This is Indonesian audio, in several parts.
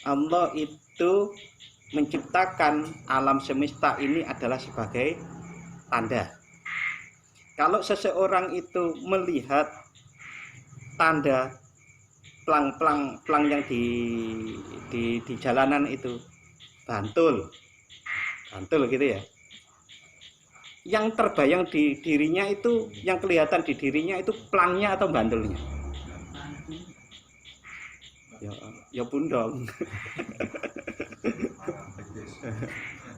Allah itu menciptakan alam semesta ini adalah sebagai tanda. Kalau seseorang itu melihat tanda plang yang di jalanan itu bantul gitu ya, yang terbayang di dirinya itu, yang kelihatan di dirinya itu plangnya atau bantulnya? Ya pundong.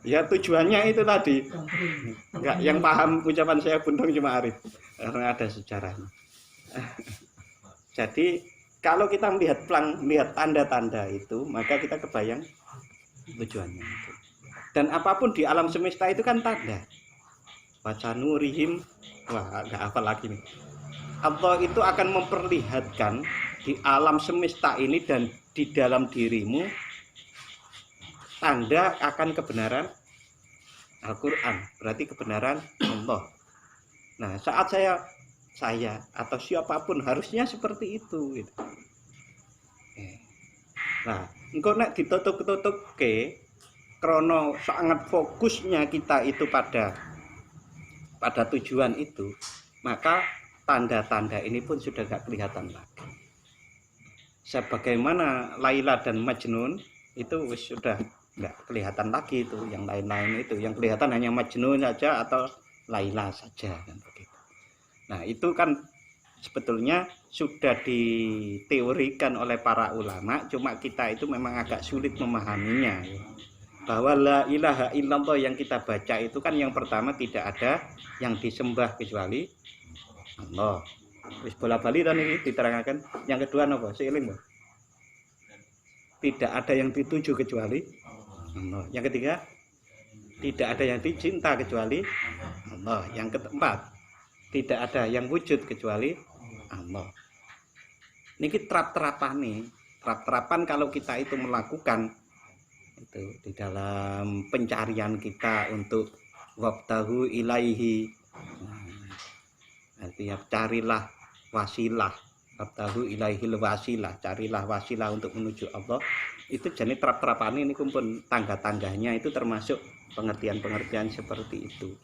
Ya tujuannya itu tadi. Enggak, yang paham ucapan saya pundong cuma Arif, karena ada sejarahnya. Jadi kalau kita melihat tanda-tanda itu, maka kita kebayang tujuannya itu. Dan apapun di alam semesta itu kan tanda. Wacanurihim, wah enggak hafal lagi nih. Allah itu akan memperlihatkan di alam semesta ini dan di dalam dirimu tanda akan kebenaran Al-Quran, berarti kebenaran Allah. Nah, saat saya atau siapapun harusnya seperti itu gitu. Nah, engko nek ditutup ke krono sangat fokusnya kita itu pada tujuan itu, maka tanda-tanda ini pun sudah gak kelihatan lagi. Sebagaimana Laila dan Majnun itu sudah nggak kelihatan lagi itu, yang lain-lain itu, yang kelihatan hanya Majnun saja atau Laila saja kan begitu. Nah itu kan sebetulnya sudah diteorikan oleh para ulama, cuma kita itu memang agak sulit memahaminya ya. Bahwa la ilaha illallah yang kita baca itu kan yang pertama tidak ada yang disembah kecuali Allah. Wis bola-bali dan ini diterangkan. Yang kedua apa? Seiling, Mbak. Tidak ada yang dituju kecuali Allah. Yang ketiga, tidak ada yang dicinta kecuali Allah. Yang keempat, tidak ada yang wujud kecuali Allah. Niki trap-terapan kalau kita itu melakukan itu di dalam pencarian kita untuk wabtahu ilaihi. Artinya carilah wasilah, wabtahu ilaihil wasilah, carilah wasilah untuk menuju Allah. Itu jenis trap-trapan ini kumpul tangga-tangganya itu termasuk pengertian-pengertian seperti itu.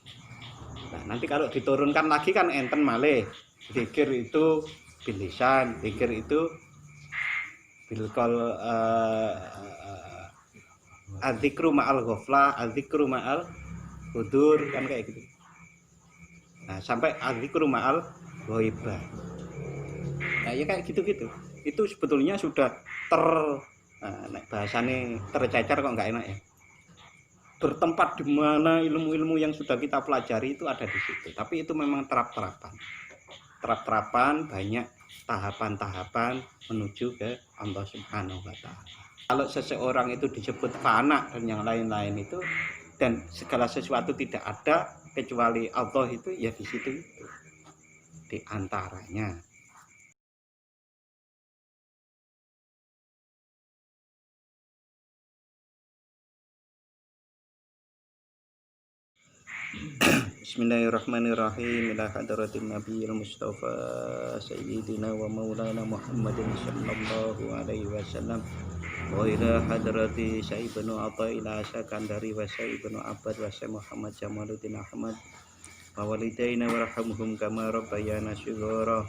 Nah, nanti kalau diturunkan lagi kan enten malih. Zikir itu bilisan, zikir itu bilqol adzikru ma'al ghaflah, adzikru ma'al hudur kan kayak gitu. Nah, sampai adzikru ma'al ghaibah. Nah, ya kayak gitu-gitu. Itu sebetulnya sudah bahasanya tercecer kok nggak enak ya. Bertempat di mana ilmu-ilmu yang sudah kita pelajari itu ada di situ. Tapi itu memang trap-trapan banyak tahapan-tahapan menuju ke Allah Subhanahu wa taala. Kalau seseorang itu disebut fana dan yang lain-lain itu, dan segala sesuatu tidak ada kecuali Allah itu, ya di situ itu di antaranya. Bismillahirrahmanirrahim. Ila hadratin nabiyil mustafa sayyidina wa maulana Muhammadin sallallahu alaihi wasallam, wa ila hadrati sayyidina Athaillah Sakandari wa sayyidina Abad wa sayyid Muhammad Jamaluddin Ahmad wa walidaina warhamhum kama rabbayana shighara.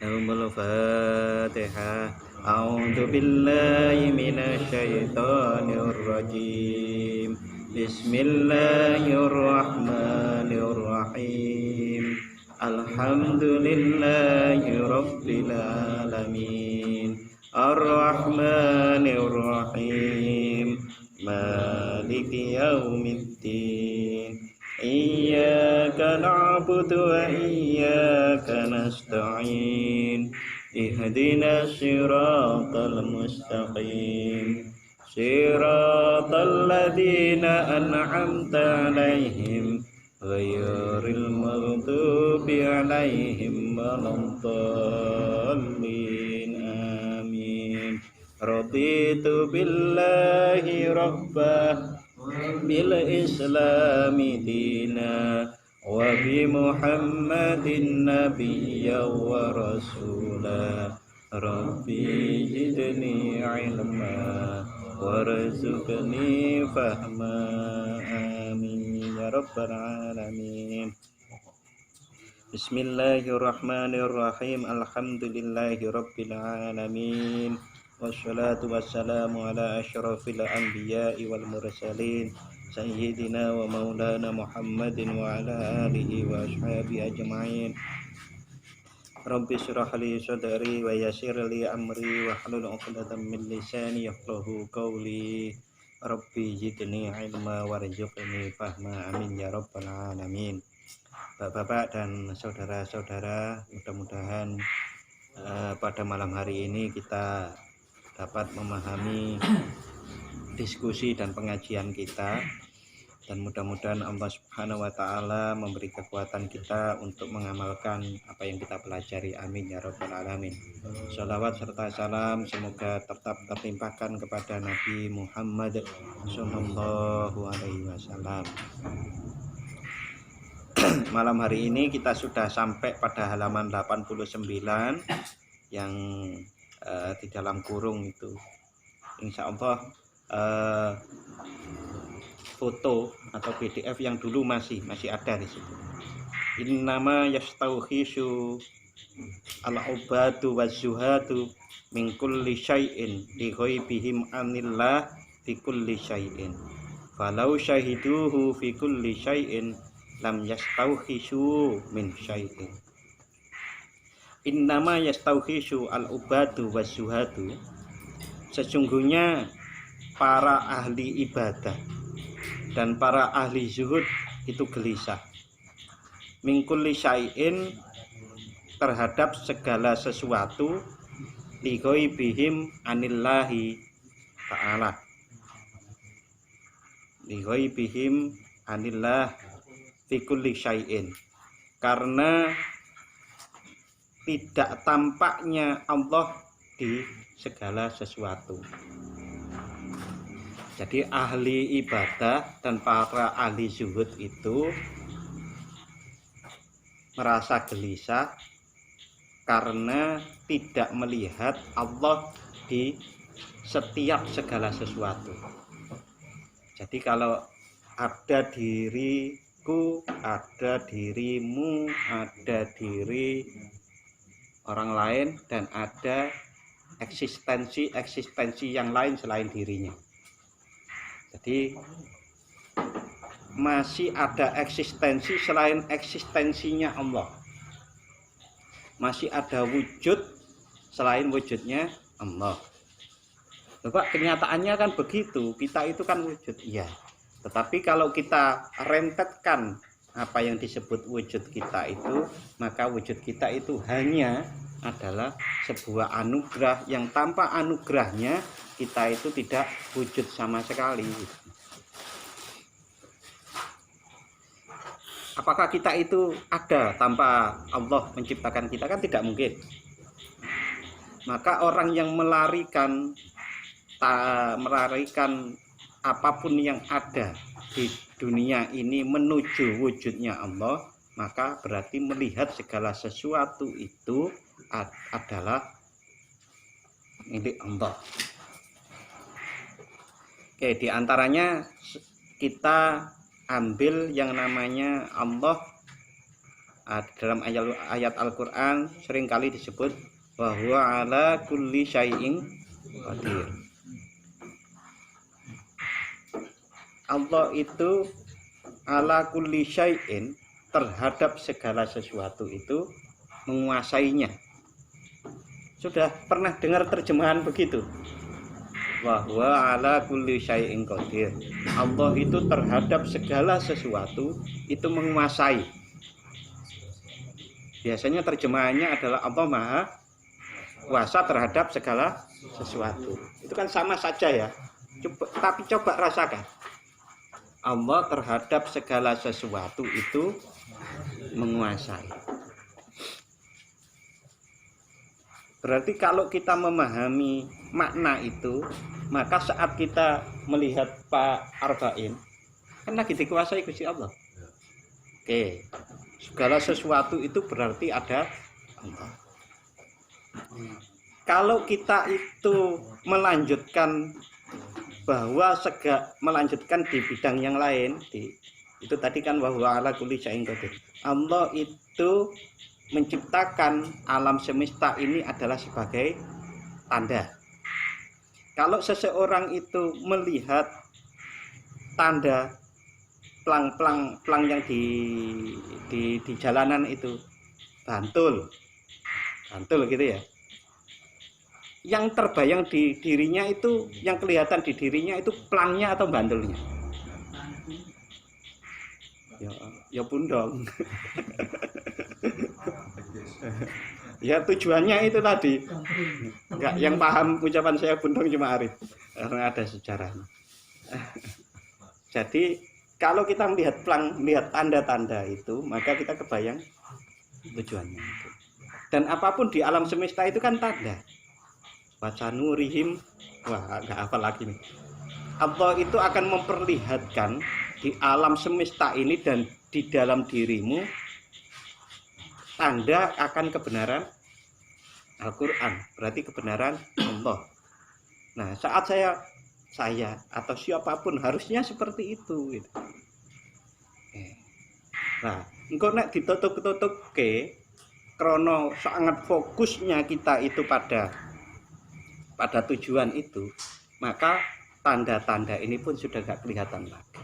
Al Fatihah. A'udzu billahi minasy syaithanir rajim. Bismillahirrahmanirrahim. Alhamdulillahi rabbil alamin. Ar-Rahmanir-Rahim. Maliki yaumiddin. Iyyaka na'budu wa iyyaka nasta'in. Ihdinas siratal mustaqim. Siratal ladzina an'amta 'alaihim ghairil maghdubi 'alaihim waladdallin. Amin. Raditu billahi rabbah bil islami dina wa bi Muhammadin nabiyya wa rasula. Rabbi zidni ilma warzuqni fahma. Amin ya rabbal alamin. Bismillahirrahmanirrahim. Alhamdulillahi rabbil alamin. Wassalatu wassalamu ala asyrafil anbiya'i wal mursalin sayyidina wa maulana Muhammadin wa ala alihi wa ashabihi ajma'in. Rabbi syrah li sadri wa yassir li amri wa hlul 'uqdatam min lisani yafqahu qawli. Rabbi zidni ilma warzuqni fahma. Amin ya rabbal alamin. Bapak-bapak dan saudara-saudara, mudah-mudahan pada malam hari ini kita dapat memahami diskusi dan pengajian kita, dan mudah-mudahan Allah Subhanahu wa Ta'ala memberi kekuatan kita untuk mengamalkan apa yang kita pelajari. Amin ya rabbal alamin. Shalawat serta salam semoga tetap terlimpahkan kepada Nabi Muhammad Sallallahu Alaihi Wasallam. Malam hari ini kita sudah sampai pada halaman 89 yang di dalam kurung itu. Insya Allah foto atau PDF yang dulu masih ada di situ. Innama yastauhishu al-ubadu waz-zuhadu min kulli syai'in li ghaibihim anillah fi kulli syai'in. Falau syahiduhu fi kulli syai'in lam yastauhishu min syai'in. Innama yastauhishu al-ubadu waz-zuhadu, sesungguhnya para ahli ibadah dan para ahli zuhud itu gelisah min kulli syai'in, terhadap segala sesuatu, li ghaibihim anillahi ta'ala, li ghaibihim anillah fi kulli syai'in, karena tidak tampaknya Allah di segala sesuatu. Jadi ahli ibadah dan para ahli zuhud itu merasa gelisah karena tidak melihat Allah di setiap segala sesuatu. Jadi kalau ada diriku, ada dirimu, ada diri orang lain, dan ada eksistensi yang lain selain dirinya. Jadi masih ada eksistensi selain eksistensinya Allah. Masih ada wujud selain wujudnya Allah. Bapak, kenyataannya kan begitu. Kita itu kan wujud, iya. Tetapi kalau kita rentetkan apa yang disebut wujud kita itu, maka wujud kita itu hanya adalah sebuah anugerah yang tanpa anugerahnya kita itu tidak wujud sama sekali. Apakah kita itu ada tanpa Allah menciptakan kita? Kan tidak mungkin. Maka orang yang melarikan apapun yang ada di dunia ini menuju wujudnya Allah, maka berarti melihat segala sesuatu itu adalah milik Allah. Oke, diantaranya kita ambil yang namanya Allah. Dalam ayat Al-Quran seringkali disebut bahwa ala kulli syai'in qadir. Allah itu ala kulli syai'in, terhadap segala sesuatu itu menguasainya. Sudah pernah dengar terjemahan begitu? Bahwa ala kulli syai'in qadir. Allah itu terhadap segala sesuatu itu menguasai. Biasanya terjemahannya adalah Allah Maha Kuasa terhadap segala sesuatu. Itu kan sama saja ya. Tapi coba rasakan. Allah terhadap segala sesuatu itu menguasai. Berarti kalau kita memahami makna itu, maka saat kita melihat Pak Arba'in, kan lagi dikuasai Gusti Allah. Oke, segala sesuatu itu berarti ada Allah. kalau kita itu melanjutkan melanjutkan di bidang yang lain, itu tadi kan bahwa ala kulli syai'in qadir. Allah itu menciptakan alam semesta ini adalah sebagai tanda. Kalau seseorang itu melihat tanda plang yang di jalanan itu bantul gitu ya, yang terbayang di dirinya itu, yang kelihatan di dirinya itu plangnya atau bantulnya? Ya pundong. Ya tujuannya itu tadi. Enggak, yang paham ucapan saya pundong cuma Arif, karena ada sejarahnya. Jadi kalau kita melihat tanda-tanda itu, maka kita kebayang tujuannya itu. Dan apapun di alam semesta itu kan tanda. Wacanurihim, wah nggak hafal lagi nih. Allah itu akan memperlihatkan di alam semesta ini dan di dalam dirimu tanda akan kebenaran Al-Quran, berarti kebenaran Allah. Nah, saat saya atau siapapun harusnya seperti itu gitu. Nah, engko nek ditutup ke krono sangat fokusnya kita itu pada tujuan itu, maka tanda-tanda ini pun sudah gak kelihatan lagi.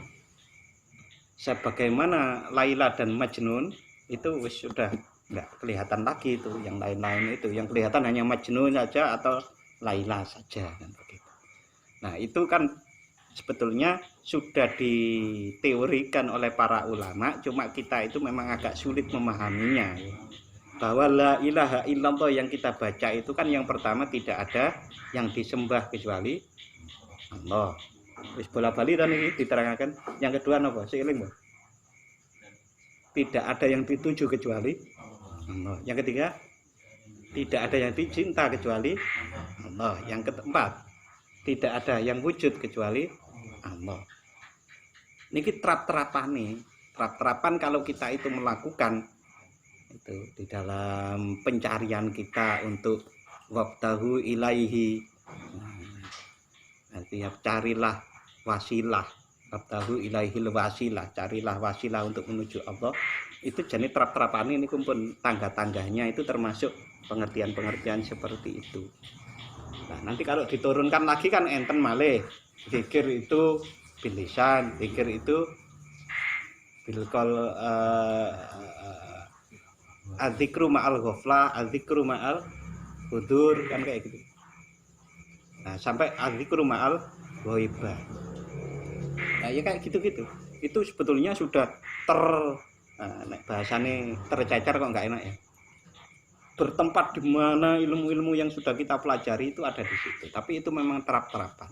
Sebagaimana Laila dan Majnun itu sudah nggak kelihatan lagi itu, yang lain-lain itu yang kelihatan hanya Majnun saja atau Laila saja kan begitu. Nah itu kan sebetulnya sudah diteorikan oleh para ulama, cuma kita itu memang agak sulit memahaminya ya. Bahwa la ilaha illallah yang kita baca itu kan yang pertama tidak ada yang disembah kecuali Allah. Wis bola-bali dan ini diterangkan. Yang kedua apa? Seiling, Bang. Tidak ada yang dituju kecuali Allah. Yang ketiga, tidak ada yang dicinta kecuali Allah. Yang keempat, tidak ada yang wujud kecuali Allah. Niki trap-trapan kalau kita itu melakukan itu di dalam pencarian kita untuk wabtahu ilaihi, artinya carilah wasilah, wabtahu ilaihil wasilah, carilah wasilah untuk menuju Allah. Itu jenis trap-trapan ini kumpul tangga-tangganya itu termasuk pengertian-pengertian seperti itu. Nah, nanti kalau diturunkan lagi kan enten malih. Zikir itu bilisan, zikir itu bilqol adzikru ma'al ghaflah, adzikru ma'al hudur, kan kayak gitu. Nah, sampai adzikru ma'al ghaibah. Nah, ya kayak gitu-gitu. Itu sebetulnya sudah bahasane tercecer kok nggak enak ya. Bertempat di mana ilmu-ilmu yang sudah kita pelajari itu ada di situ. Tapi itu memang trap-trapan.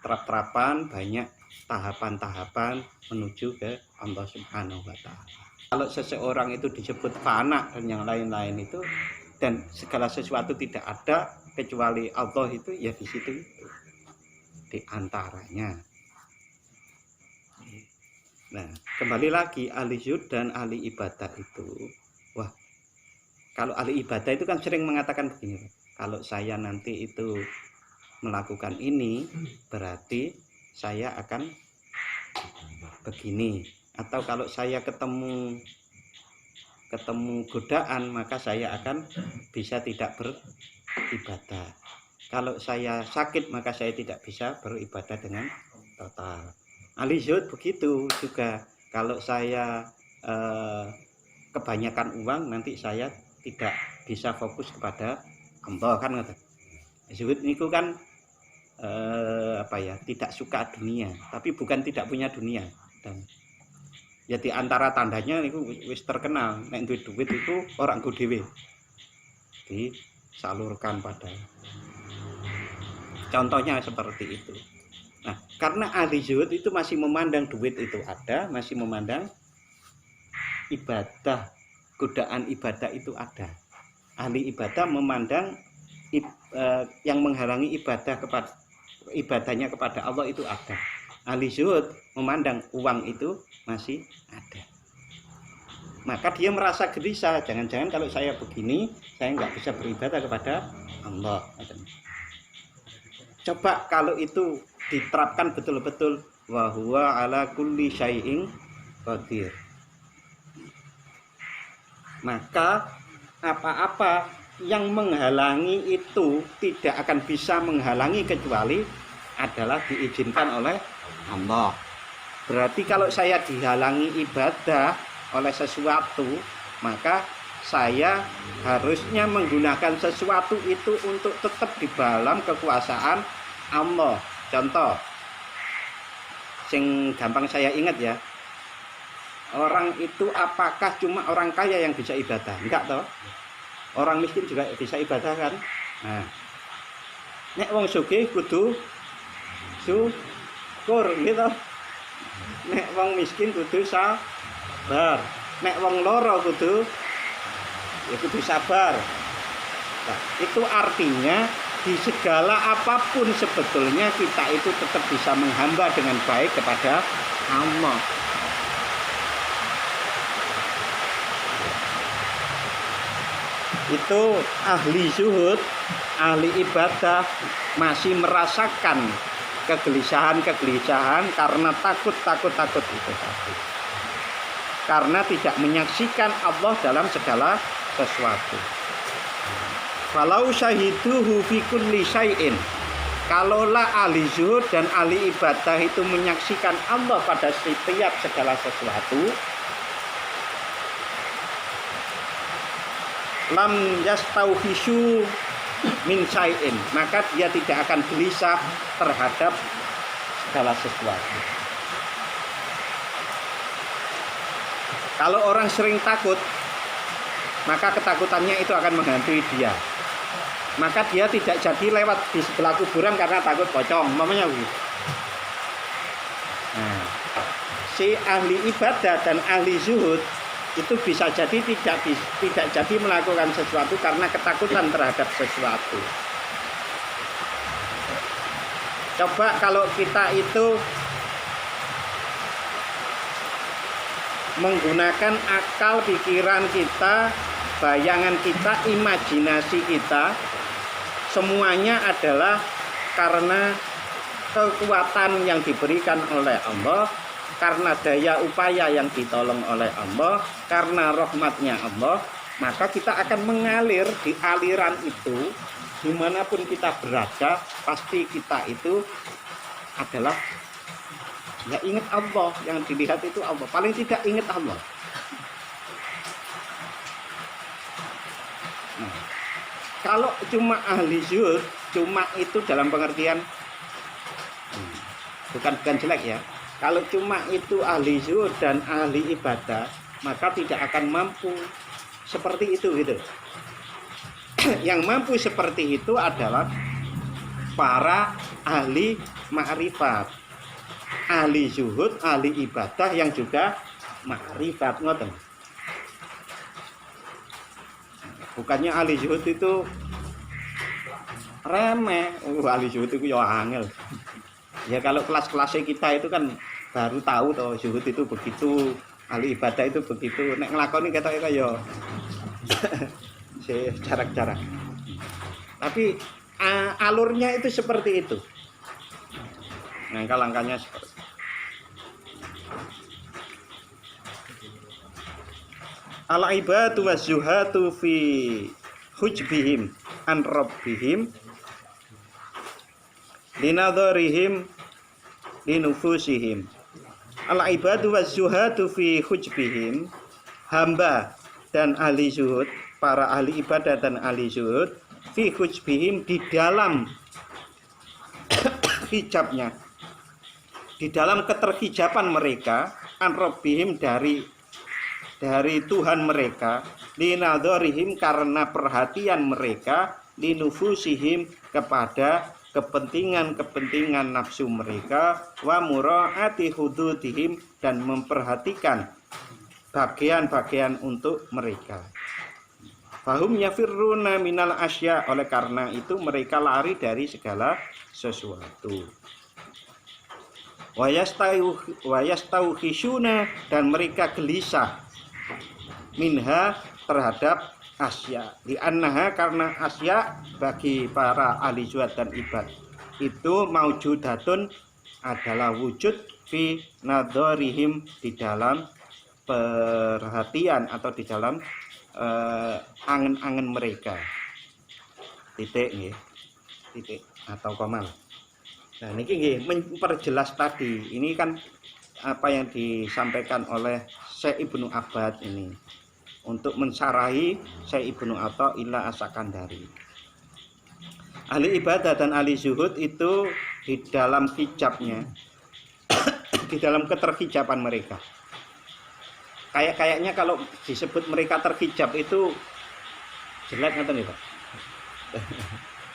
Trap-trapan, banyak tahapan-tahapan menuju ke Allah Subhanahu wa taala. Kalau seseorang itu disebut fana dan yang lain-lain itu, dan segala sesuatu tidak ada kecuali Allah itu, ya di situ itu. Di antaranya. Nah, kembali lagi ahli zuhud dan ahli ibadah itu. Wah, kalau ahli ibadah itu kan sering mengatakan begini, kalau saya nanti itu melakukan ini berarti saya akan begini, atau kalau saya ketemu godaan maka saya akan bisa tidak beribadah, kalau saya sakit maka saya tidak bisa beribadah dengan total. Ahli zuhud begitu juga, kalau saya kebanyakan uang nanti saya tidak bisa fokus kepada Allah, kan zuhud niku kan tidak suka dunia, tapi bukan tidak punya dunia. Dan ya di antara tandanya niku wis terkenal, nek duit itu orang go dhewe disalurkan pada, contohnya seperti itu. Nah, karena ahli zuhud itu masih memandang duit itu ada, masih memandang ibadah, godaan ibadah itu ada. Ahli ibadah memandang yang menghalangi ibadahnya kepada Allah itu ada. Ahli zuhud memandang uang itu masih ada. maka dia merasa gelisah, jangan-jangan kalau saya begini saya nggak bisa beribadah kepada Allah. Coba kalau itu diterapkan betul-betul, wa huwa ala kulli syai'in qadir, maka apa-apa yang menghalangi itu tidak akan bisa menghalangi kecuali adalah diizinkan oleh Allah. Berarti kalau saya dihalangi ibadah oleh sesuatu, maka saya harusnya menggunakan sesuatu itu untuk tetap di dalam kekuasaan Allah. Contoh sing gampang saya ingat ya, orang itu apakah cuma orang kaya yang bisa ibadah? Enggak toh, orang miskin juga bisa ibadah kan. Nah, nek wong sugih kudu syukur gitu, nek wong miskin kudu sabar, nek wong loro kudu ya kudu sabar. Nah, itu artinya di segala apapun sebetulnya kita itu tetap bisa menghamba dengan baik kepada Allah. Itu ahli zuhud, ahli ibadah masih merasakan kegelisahan karena takut itu tadi. Karena tidak menyaksikan Allah dalam segala sesuatu. Falau syahiduhu fi kulli syai'in, kalaulah ahli zuhud dan ahli ibadah itu menyaksikan Allah pada setiap segala sesuatu, lam yastauhishu min syai'in, maka dia tidak akan gelisah terhadap segala sesuatu. Kalau orang sering takut, maka ketakutannya itu akan menghantui dia. Maka dia tidak jadi lewat di sebelah kuburan karena takut pocong, umpamanya begitu. Nah, si ahli ibadah dan ahli zuhud itu bisa jadi tidak jadi melakukan sesuatu karena ketakutan terhadap sesuatu. Coba kalau kita itu menggunakan akal pikiran kita, bayangan kita, imajinasi kita, semuanya adalah karena kekuatan yang diberikan oleh Allah, karena daya upaya yang ditolong oleh Allah, karena rahmatnya Allah, maka kita akan mengalir di aliran itu. Dimanapun kita berada, pasti kita itu adalah ya ingat Allah, yang dilihat itu Allah, paling tidak ingat Allah. Nah, kalau cuma ahli zuhud, cuma itu dalam pengertian bukan jelek ya. Kalau cuma itu ahli zuhud dan ahli ibadah, maka tidak akan mampu seperti itu gitu. Yang mampu seperti itu adalah para ahli ma'rifat, ahli zuhud, ahli ibadah yang juga ma'rifat, ngoten. Bukannya ahli zuhud itu remeh, ahli zuhud itu ya angel. Ya kalau kelas-kelasnya kita itu kan baru tahu toh zuhud itu begitu, ahli ibadah itu begitu. Nek nglakoni ketok ya jarak-jarak. Tapi alurnya itu seperti itu. Langkah-langkahnya seperti itu. Al-ibadu was-zuhatu fi hujbihim an rabbihim linadharihim linufusihim. Al-ibadu was-zuhatu fi hujbihim, hamba dan ahli zuhud, para ahli ibadah dan ahli zuhud, fi hujbihim, di dalam hijabnya, di dalam keterhijaban mereka, an rabbihim, dari Tuhan mereka, linadharihim, karena perhatian mereka, linufusihim, kepada kepentingan-kepentingan nafsu mereka, wa mura'ati hududihim, dan memperhatikan bagian-bagian untuk mereka. Fahum yafirruna minal asya, oleh karena itu mereka lari dari segala sesuatu. Wa yastauhisuna, dan mereka gelisah minha terhadap asya, li'annaha karena asya bagi para ahli zuhud dan ibad itu maujudatun adalah wujud fi nadharihim di dalam perhatian atau di dalam angen-angen mereka. Titik nggih. Titik atau koma. Nah niki nggih memperjelas tadi. Ini kan apa yang disampaikan oleh Syekh Ibnu Abbad ini untuk mensarahi Syekh Ibnu Athaillah As-Sakandari. Ahli ibadah dan ahli zuhud itu di dalam hijabnya, di dalam keterhijaban mereka. Kayaknya kalau disebut mereka terhijab itu jelek nggak nih Pak?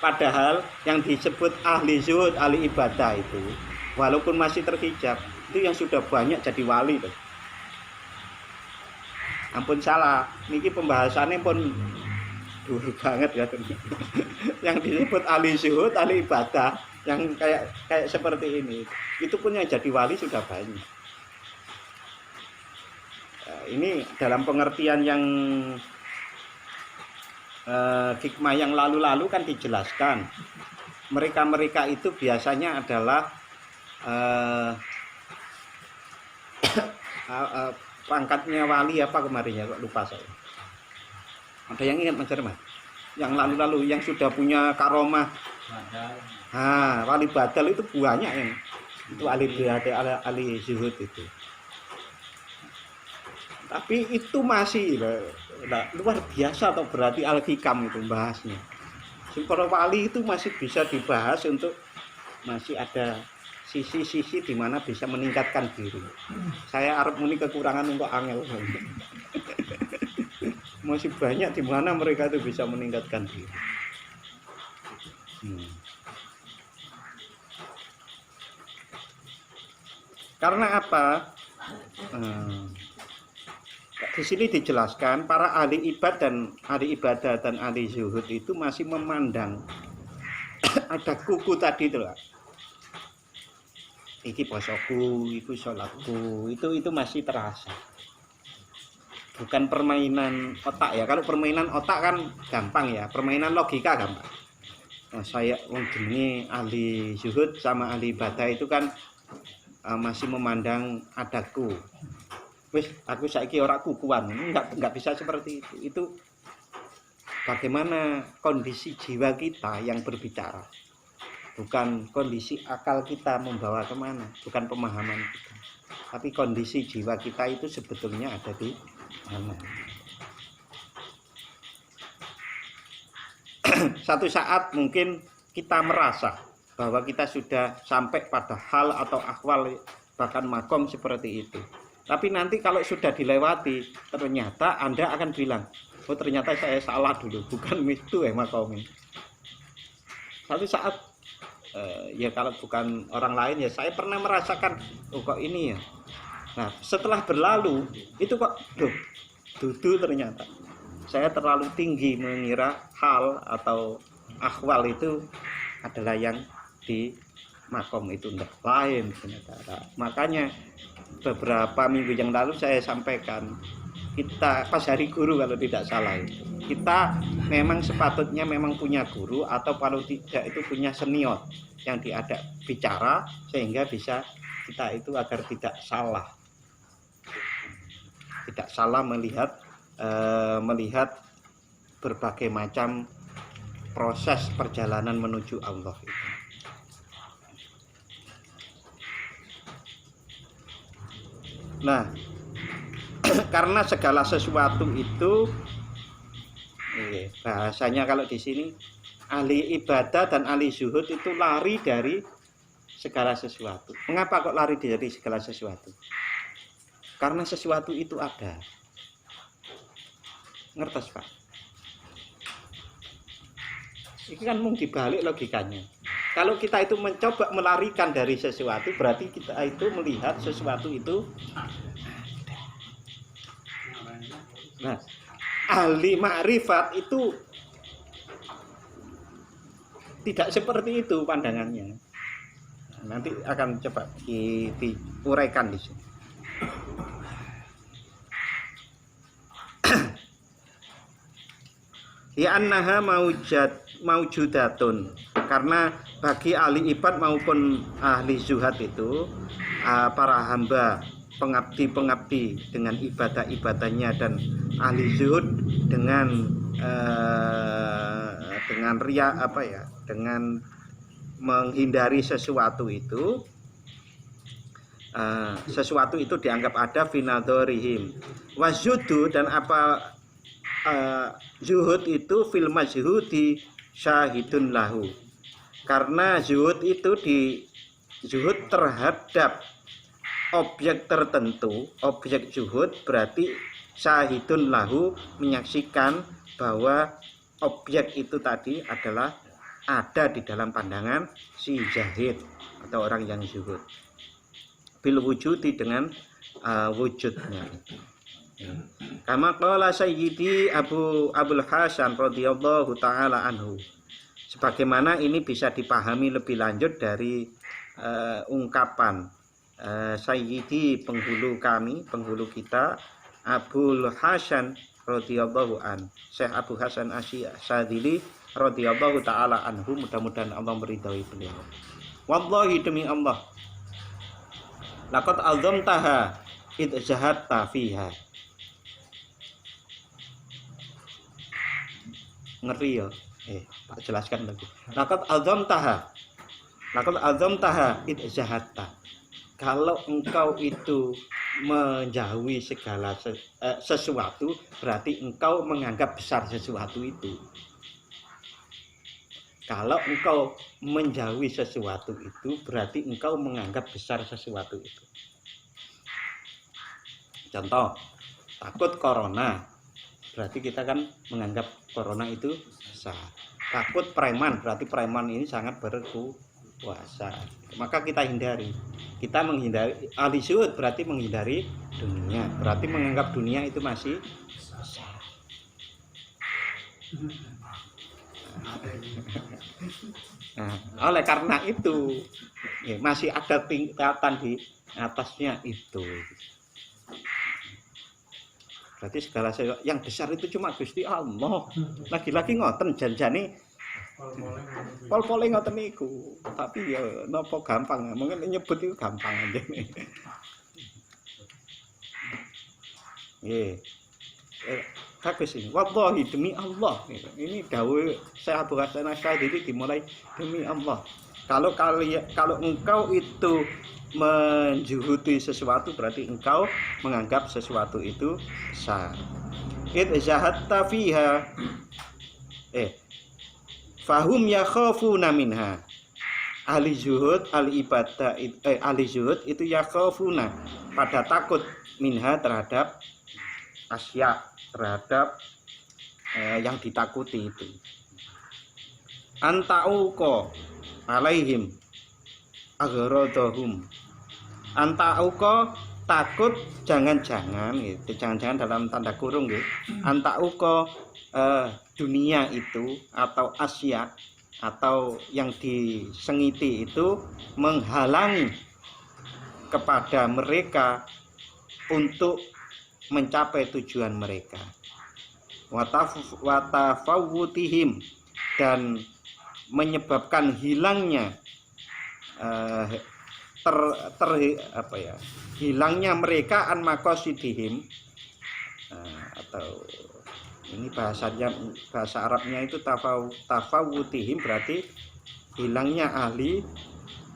Padahal yang disebut ahli zuhud, ahli ibadah itu walaupun masih terhijab itu yang sudah banyak jadi wali tuh. Ampun salah, niki pembahasannya pun dulu banget ya. Yang disebut ahli zuhud, ahli ibadah yang kayak seperti ini, itu pun yang jadi wali sudah banyak. Ini dalam pengertian yang hikmah yang lalu-lalu kan dijelaskan. Mereka itu biasanya adalah pangkatnya wali apa kemarin ya, kok lupa saya. Ada yang ingat Mas Herman? Yang lalu-lalu yang sudah punya karomah. Wali badal itu banyak yang itu ahli biada, ahli zuhud itu. Tapi itu masih luar biasa atau berarti al-hikam itu bahasnya. Para wali itu masih bisa dibahas untuk masih ada sisi-sisi di mana bisa meningkatkan diri. Saya arep muni kekurangan untuk angel. Masih banyak di mana mereka itu bisa meningkatkan diri. Karena apa? Di sini dijelaskan para ahli ibadah dan ahli zuhud itu masih memandang ada kuku tadi itu lah. Iki posoku, iku sholatku, itu masih terasa. Bukan permainan otak ya. Kalau permainan otak kan gampang ya, permainan logika gampang. Nah, saya jenenge ahli zuhud sama ahli ibadah itu kan masih memandang adaku. Wis aku saiki ora kukuan, enggak bisa seperti itu. Itu bagaimana kondisi jiwa kita yang berbicara. Bukan kondisi akal kita membawa kemana, bukan pemahaman kita, tapi kondisi jiwa kita itu sebetulnya ada di mana. Satu saat mungkin kita merasa bahwa kita sudah sampai pada hal atau akwal bahkan makom seperti itu. Tapi nanti kalau sudah dilewati, ternyata Anda akan bilang, oh ternyata saya salah dulu, bukan itu makom ini. Satu saat ya kalau bukan orang lain ya saya pernah merasakan, oh kok ini ya. Nah setelah berlalu itu kok dudu ternyata saya terlalu tinggi mengira hal atau akwal itu adalah yang di makom itu tidak lain ternyata. Makanya beberapa minggu yang lalu saya sampaikan, kita pas hari guru kalau tidak salah itu, kita memang sepatutnya memang punya guru atau kalau tidak itu punya senior yang diajak bicara sehingga bisa kita itu agar tidak salah melihat berbagai macam proses perjalanan menuju Allah itu. Nah, karena segala sesuatu itu bahasanya kalau di sini ahli ibadah dan ahli zuhud itu lari dari segala sesuatu. Mengapa kok lari dari segala sesuatu? Karena sesuatu itu ada. Ngertos Pak? Ini kan mung dibalik logikanya. Kalau kita itu mencoba melarikan dari sesuatu, berarti kita itu melihat sesuatu itu. Nah, ahli ma'rifat itu tidak seperti itu pandangannya. Nanti akan coba diuraikan di sini. annaha maujudatun, karena bagi ahli ibad maupun ahli zuhad itu para hamba pengabdi dengan ibadah-ibadahnya, dan ahli zuhud dengan ria dengan menghindari sesuatu itu, dianggap ada finadorihim wazudu, dan apa zuhud itu fil majhudi syahidun lahu, karena zuhud itu zuhud terhadap objek tertentu, objek zuhud berarti syahidun lahu, menyaksikan bahwa objek itu tadi adalah ada di dalam pandangan si zahid atau orang yang zuhud, bil wujudi, dengan wujudnya. Kama qala sayyidi Abul Hasan radhiyallahu taala anhu, sebagaimana ini bisa dipahami lebih lanjut dari ungkapan sayyidi, penghulu kami, penghulu kita, Abul Hasan radhiyallahu an, Syekh Abu Hasan Asyadzili radhiyallahu taala anhu, mudah-mudahan Allah meridhai beliau. Wallahi, demi Allah, laqad azamtaha id zahatta fiha. Ngeri ya. Tak jelaskan lagi. Laqad azamtaha id zahatta. Kalau engkau itu menjauhi segala sesuatu, berarti engkau menganggap besar sesuatu itu. Kalau engkau menjauhi sesuatu itu, berarti engkau menganggap besar sesuatu itu. Contoh, takut corona, berarti kita kan menganggap corona itu besar. Takut preman, berarti preman ini sangat berkuasa. Maka kita hindari. Kita menghindari ahli zuhud, berarti menghindari dunia, berarti menganggap dunia itu masih besar. Nah, oleh karena itu masih ada tingkatan di atasnya itu. Berarti segala sesuatu yang besar itu cuma Gusti Allah. Lagi-lagi ngoten janjane pol-pole ngoten niku. Tapi ya napa gampang, mungkin nyebut itu gampang aja. Nggih. Bagus ini. Wallahi, demi Allah. Ini dawuh Syekh Abu Hasan Asyadzili dimulai demi Allah. Kalau engkau itu menjuhudi sesuatu, berarti engkau menganggap sesuatu itu besar. Id zahatta fiha fahum yakhafuna minha. Ahli zuhud, ahli ibadah, ahli zuhud itu yakhafuna, pada takut, minha, terhadap asya, terhadap yang ditakuti itu. Antauko alaihim aghradahum. Antauko, takut, jangan-jangan gitu. Jangan-jangan dalam tanda kurung gitu. Antauko dunia itu atau asya atau yang disengiti itu menghalangi kepada mereka untuk mencapai tujuan mereka. Watafawutihim, dan menyebabkan hilangnya hilangnya mereka an maqasidihim, atau ini bahasa Arabnya itu tafawutihim, berarti hilangnya ahli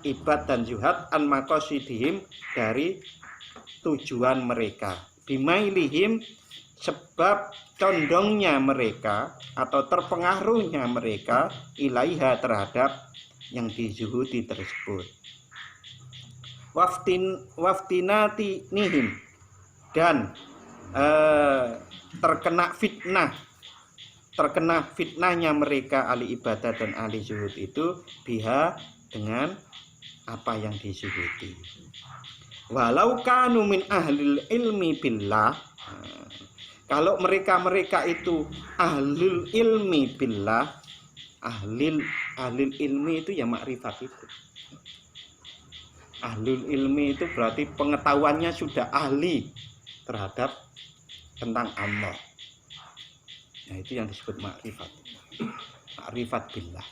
ibad dan zuhad an maqasidihim, dari tujuan mereka, bimailihim, sebab condongnya mereka atau terpengaruhnya mereka ilaiha, terhadap yang dizuhudi tersebut. Waftinati nihim, dan terkena fitnahnya mereka ahli ibadah dan ahli zuhud itu biha, dengan apa yang dizuhudi. Walau kanu min ahlil ilmi billah, kalau mereka itu ahlul ilmi billah, ahlil ilmi itu ya makrifat itu. Ahlul ilmi itu berarti pengetahuannya sudah ahli terhadap tentang Allah. Nah, itu yang disebut makrifat. Makrifat billah.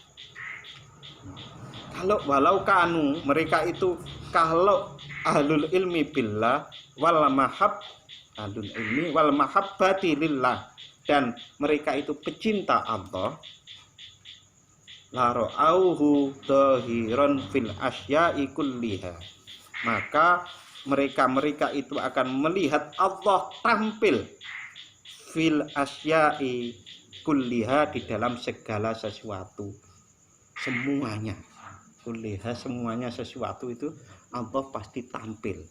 Kalau walau kanu, mereka itu kalau ahlul ilmi billah wal mahab ahlul ilmi wal mahabbati lillah, dan mereka itu pecinta Allah, la ra'auhu dhahiran fil asya'i kulliha, maka mereka itu akan melihat Allah tampil fil asya'i kulliha, di dalam segala sesuatu, semuanya. Kulliha, semuanya sesuatu itu Allah pasti tampil.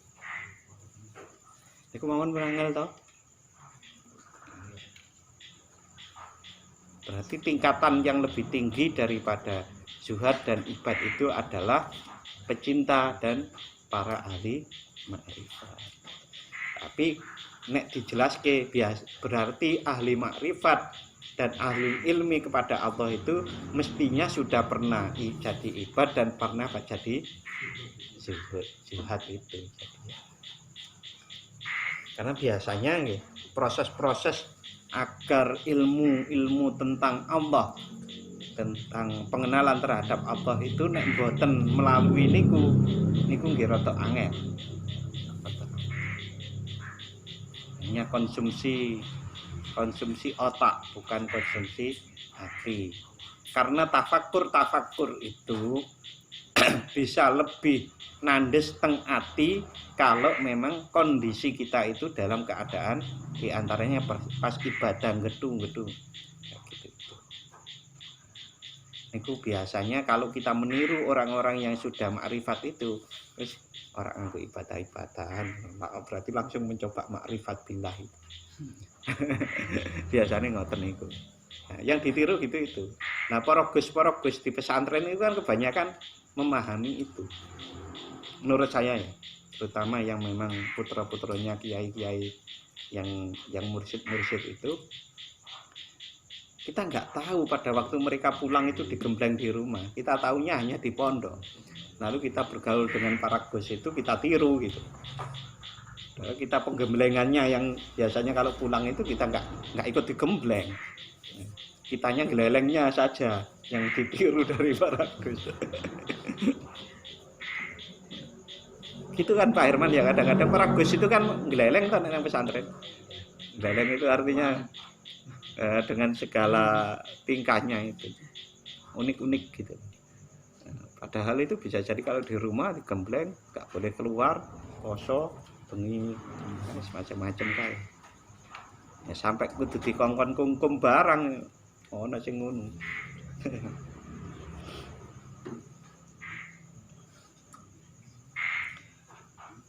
Iku mawon berangel toh. Berarti tingkatan yang lebih tinggi daripada zuhad dan ibad itu adalah pecinta dan para ahli makrifat. Tapi nek dijelaske berarti ahli makrifat dan ahli ilmi kepada Allah itu mestinya sudah pernah jadi ibad dan pernah jadi zuhad itu. Karena biasanya proses-proses agar ilmu tentang Allah, tentang pengenalan terhadap Allah itu nek boten melalui niku nggih rada angel. Hanya konsumsi otak, bukan konsumsi hati. Karena tafakur itu bisa lebih nandes teng ati kalau memang kondisi kita itu dalam keadaan diantaranya pas ibadah gedung-gedung gitu. Itu biasanya kalau kita meniru orang-orang yang sudah makrifat itu, terus orang anggo ibadah-ibadahan, berarti langsung mencoba makrifat billah itu. Biasanya ngoten niku. Nah, yang ditiru gitu itu. Nah, para gus di pesantren itu kan kebanyakan memahami itu. Menurut saya ya, terutama yang memang putra-putranya kiai-kiai yang mursyid itu, kita nggak tahu pada waktu mereka pulang itu digembleng di rumah. Kita tahunya hanya di pondok. Lalu kita bergaul dengan para gus itu, kita tiru gitu. Kita penggemblengannya yang biasanya kalau pulang itu kita nggak ikut digembleng, kitanya gelelengnya saja yang ditiru dari para gus. Gitu kan Pak Herman ya, kadang-kadang para gus itu kan geleleng kan yang pesantren. Geleleng itu artinya dengan segala tingkahnya itu unik-unik gitu. Padahal itu bisa jadi kalau di rumah digembleng, nggak boleh keluar, poso, bengi, macam-macam kayak. Ya sampai kudu dikongkon kungkum barang, ono sing ngono.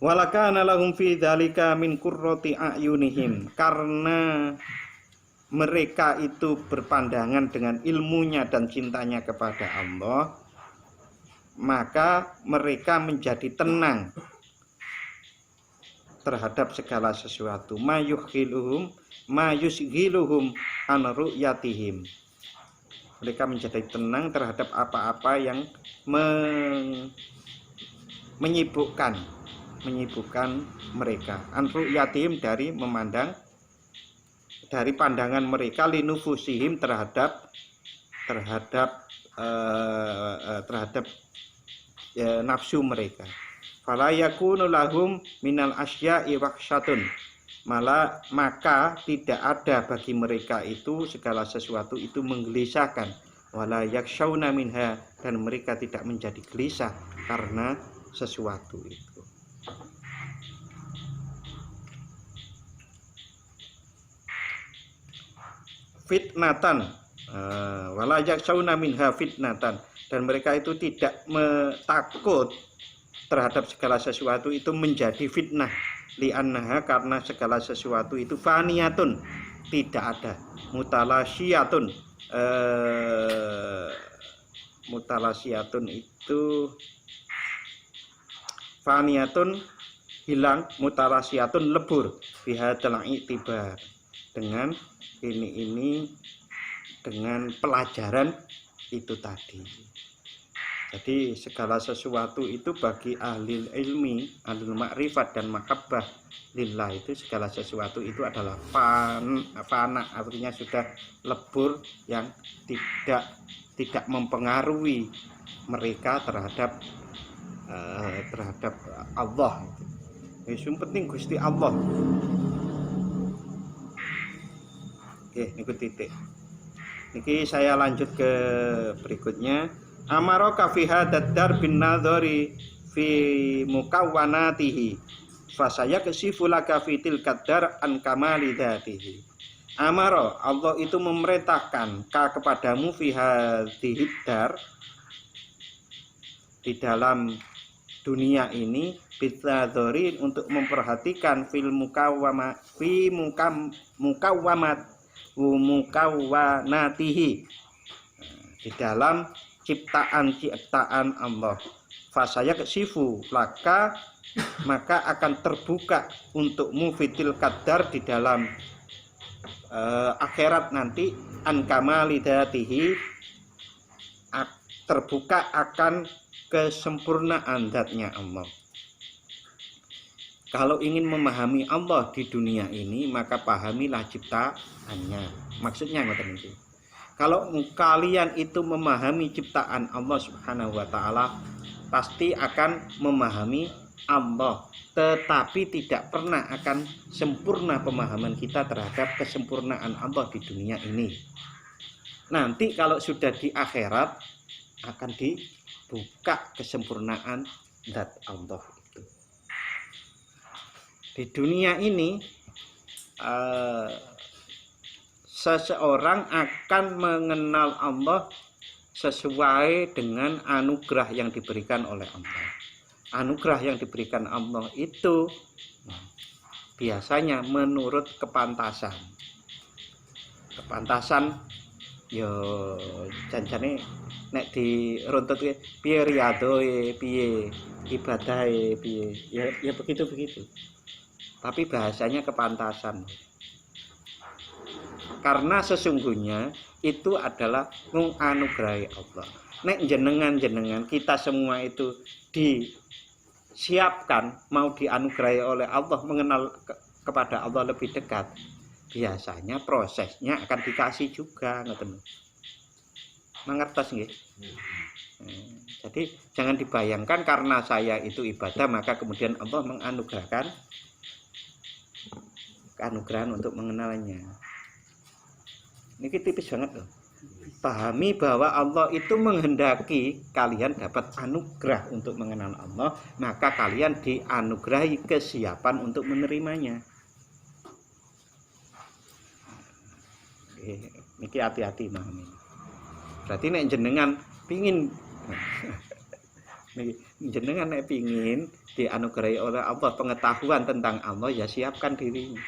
Walakana lahum fi dzalika min qurrati a'yunihim, karena mereka itu berpandangan dengan ilmunya dan cintanya kepada Allah, maka mereka menjadi tenang terhadap segala sesuatu. Mayuhiluhum an ru'yatihim, mereka menjadi tenang terhadap apa-apa yang menyibukkan mereka. An ru'yatihim, dari memandang, dari pandangan mereka, linufusihim terhadap nafsu mereka. Fala yakunu lahum minal asya'i wahsyatun, maka tidak ada bagi mereka itu segala sesuatu itu menggelisahkan. Wala yakshauna minha, dan mereka tidak menjadi gelisah karena sesuatu itu. Fitnatan, wala yakshauna minha fitnatan, dan mereka itu tidak takut terhadap segala sesuatu itu menjadi fitnah. Li'annaha, karena segala sesuatu itu faniyatun, tidak ada. Mutalasiyatun, mutalasiyatun itu faniyatun, hilang, mutalasiyatun, lebur. Bihadal i'tibar, dengan ini dengan pelajaran itu tadi. Jadi segala sesuatu itu bagi ahli ilmi, ahli makrifat dan mahabbah lillah, itu segala sesuatu itu adalah fana, artinya sudah lebur, yang tidak mempengaruhi mereka terhadap Allah. Yang penting Gusti Allah. Oke, niku titik. Niki saya lanjut ke berikutnya. Amaraka fi hadzal dar bin nadhari fi mukawwanatihi fasaya kesifu laka fi tilkad dar an kamali dzatihi. Amaro, Allah itu memerintahkan kepadamu fi hadzal dar, di dalam dunia ini, bitadzorin, untuk memperhatikan mukawwanatihi, di dalam ciptaan Allah. Fasaya kesifu laka, maka akan terbuka untukmu fitil kadar, di dalam akhirat nanti, an kamali dzatihi, terbuka akan kesempurnaan zatnya Allah. Kalau ingin memahami Allah di dunia ini, maka pahamilah ciptaannya. Maksudnya ngoten niku. Kalau kalian itu memahami ciptaan Allah Subhanahu wa taala, pasti akan memahami Allah, tetapi tidak pernah akan sempurna pemahaman kita terhadap kesempurnaan Allah di dunia ini. Nanti kalau sudah di akhirat akan dibuka kesempurnaan zat Allah itu. Di dunia ini seseorang akan mengenal Allah sesuai dengan anugerah yang diberikan oleh Allah. Anugerah yang diberikan Allah itu biasanya menurut kepantasan. Kepantasan yo janjane nek diruntut piye riyadoe, piye ibadahe, piye ya begitu. Tapi bahasanya kepantasan. Karena sesungguhnya itu adalah menganugerahi Allah. Nek jenengan kita semua itu disiapkan mau dianugerahi oleh Allah, mengenal kepada Allah lebih dekat, biasanya prosesnya akan dikasih juga, ngoten. Mangertos nggih? Jadi jangan dibayangkan karena saya itu ibadah maka kemudian Allah menganugerahkan keanugerahan untuk mengenalnya. Ini tipis banget loh. Pahami bahwa Allah itu menghendaki kalian dapat anugerah untuk mengenal Allah, maka kalian dianugerahi kesiapan untuk menerimanya. Niki hati-hati memahami. Berarti nek jenengan pingin jenengan nek pingin dianugerahi oleh Allah pengetahuan tentang Allah, ya siapkan dirinya.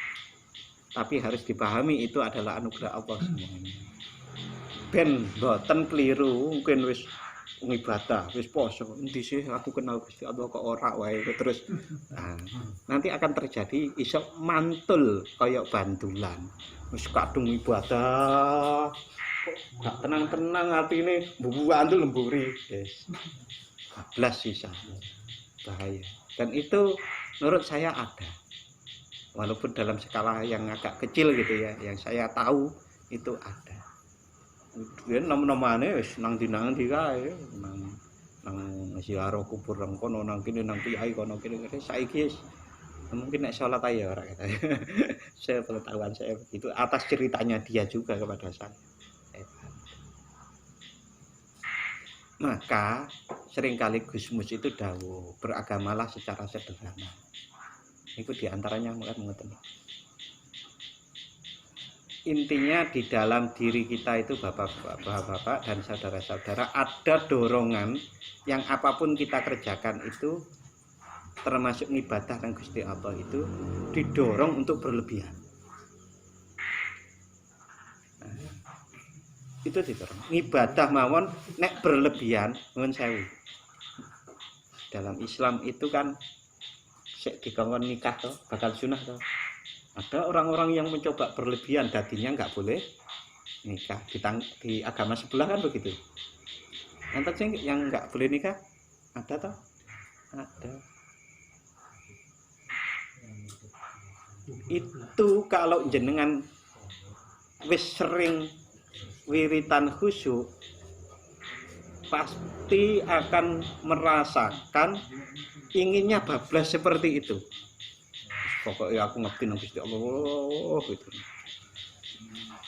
Tapi harus dipahami itu adalah anugerah Allah semuanya. Ben boten keliru, mungkin wis ngibadah, wis poso, endi sih aku kenal Gusti Allah kok ora wae terus. Nah, nanti akan terjadi iso mantul kaya bandulan. Wis kadung ibadah kok gak tenang-tenang atine mbandul lemburi, guys. Blas sisa. Bahaya. Dan itu menurut saya ada. Walaupun dalam skala yang agak kecil gitu ya, yang saya tahu itu ada. Dia nama-namane wis nang ndi kae, nang ziarah kubur nang kono, nang kene, nang kiai kono kene. Saiki mungkin nek salat ae ora kata. Saya pengetahuan saya begitu atas ceritanya dia juga kepada saya. Maka seringkali Gusmus itu dawuh, beragamalah secara sederhana. Itu diantaranya mengatakan intinya di dalam diri kita itu bapak-bapak dan saudara-saudara ada dorongan yang apapun kita kerjakan itu termasuk ibadah dan Gusti Allah itu didorong untuk berlebihan. Itu didorong. Ibadah mawon nek berlebihan nuwun sewu. Dalam Islam itu kan dikongkon nikah toh, bakal sunah toh. Ada orang-orang yang mencoba berlebihan, dadinya nggak boleh nikah. Di agama sebelah kan begitu. Enten sing yang nggak boleh nikah? Ada toh? Ada. Itu kalau jenengan wis sering wiritan khusyuk pasti akan merasakan inginnya bablas seperti itu. Pokoknya aku ngerti nang Gusti Allah gitu.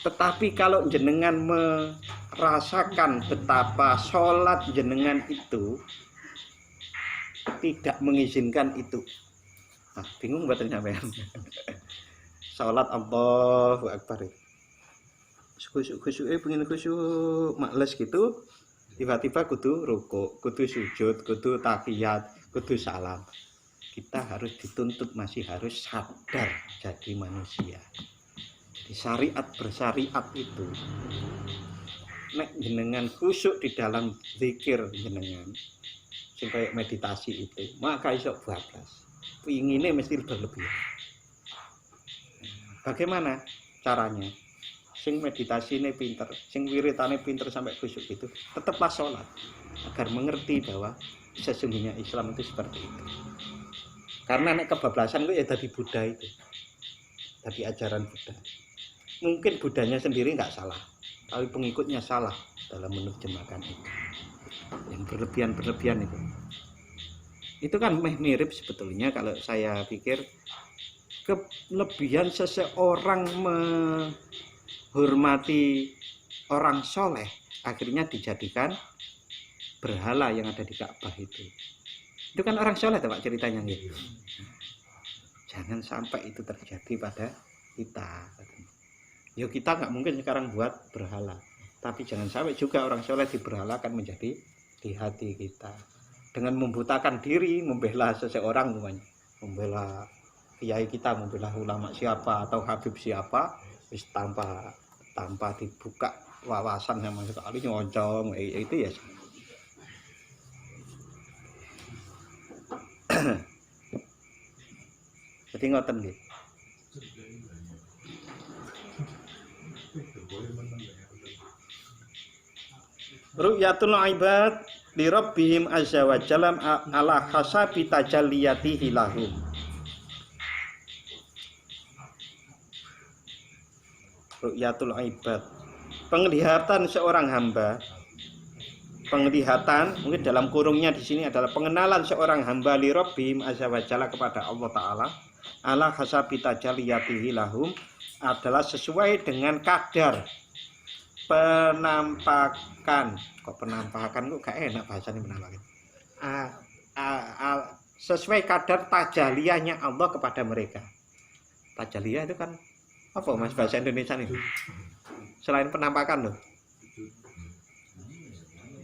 Tetapi kalau jenengan merasakan betapa sholat jenengan itu tidak mengizinkan itu, nah, bingung buatan sampean. Sholat Allahu Akbar, khusyuk pengen khusyuk males gitu, tiba-tiba kudu rukuk, kudu sujud, kudu tahiyat, kudu salam. Kita harus dituntut masih harus sadar jadi manusia. Jadi syariat bersyariat itu nek jenengan khusyuk di dalam zikir jenengan sing kayak meditasi itu, maka iso bablas. Ingine mesti berlebihan. Bagaimana caranya? Sing meditasi ini pinter, sing wiritane pinter sampai khusyuk itu, tetaplah sholat agar mengerti bahwa sesungguhnya Islam itu seperti itu. Karena nek kebablasan itu ya dari Buddha itu, dari ajaran Buddha. Mungkin Buddhanya sendiri nggak salah, tapi pengikutnya salah dalam menerjemahkan itu. Yang berlebihan itu. Itu kan mirip sebetulnya kalau saya pikir kelebihan seseorang menghormati orang soleh akhirnya dijadikan berhala yang ada di Ka'bah itu. Itu kan orang soleh Pak ceritanya gitu. Jangan sampai itu terjadi pada kita. Ya kita nggak mungkin sekarang buat berhala, tapi jangan sampai juga orang soleh diberhalakan menjadi di hati kita dengan membutakan diri membela seseorang, membela kiai kita, membela ulama siapa atau habib siapa, wis tanpa dibuka wawasan sama sekali nyoncong itu ya. Jadi ngoten nggih. Ru'yatul ibad li rabbihim azza wa jalla ala hasabi tajalliyatihi lahum. Ru'yatul ibad, penglihatan seorang hamba. Penglihatan mungkin dalam kurungnya di sini adalah pengenalan seorang hamba li rabbihim azza wa jalla kepada Allah taala ala hasabi tajalliyatihi lahum adalah sesuai dengan kadar penampakan. Kok penampakan kok gak enak bahasanya penampakan. Sesuai kadar tajaliyahnya Allah kepada mereka. Tajaliyah itu kan apa Mas bahasa Indonesia nih? Selain penampakan loh.